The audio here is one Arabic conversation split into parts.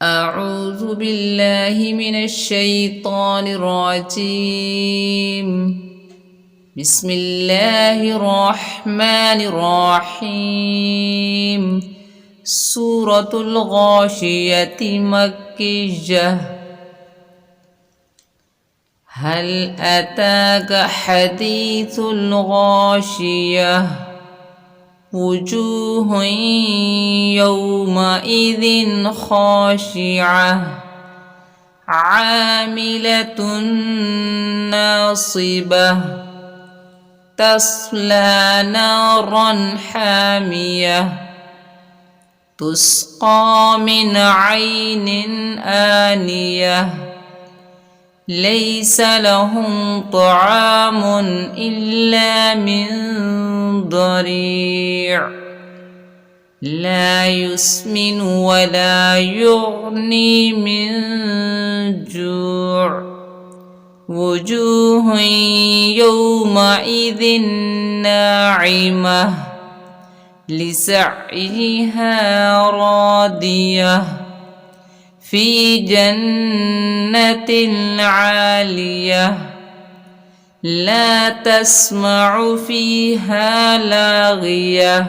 أعوذ بالله من الشيطان الرجيم. بسم الله الرحمن الرحيم. سورة الغاشية مكية. هل أتاك حديث الغاشية؟ وجوه يومئذ خاشعة عاملة ناصبة تصلى نارا حامية تسقى من عين آنية ليس لهم طعام إلا من ضريع لا يسمن ولا يغني من جوع وجوه يومئذ ناعمة لسعيها راضية في جنة عالية لا تسمع فيها لاغية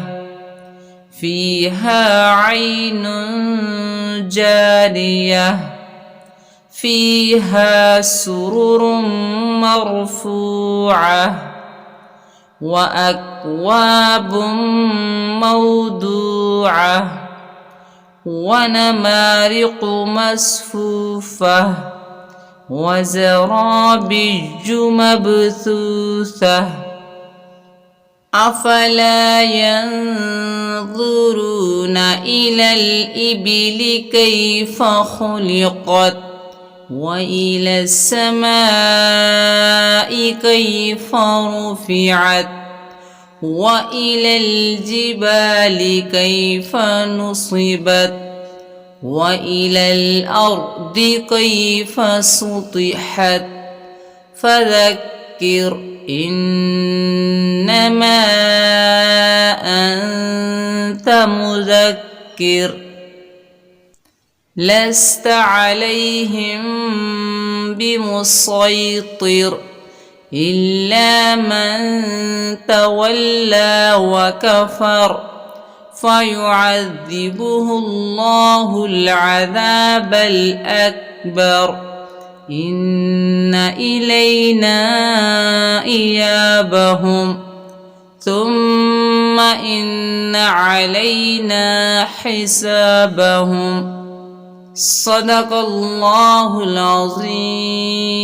فيها عين جارية فيها سرر مرفوعة وأكواب موضوعة ونمارق مصفوفة وزرابي مبثوثة أفلا ينظرون إلى الإبل كيف خلقت وإلى السماء كيف رفعت وإلى الجبال كيف نصبت وإلى الأرض كيف سطحت فذكر إنما أنت مذكر لست عليهم بمسيطر إلا من تولى وكفر فيعذبه الله العذاب الأكبر إن إلينا إيابهم ثم إن علينا حسابهم صدق الله العظيم.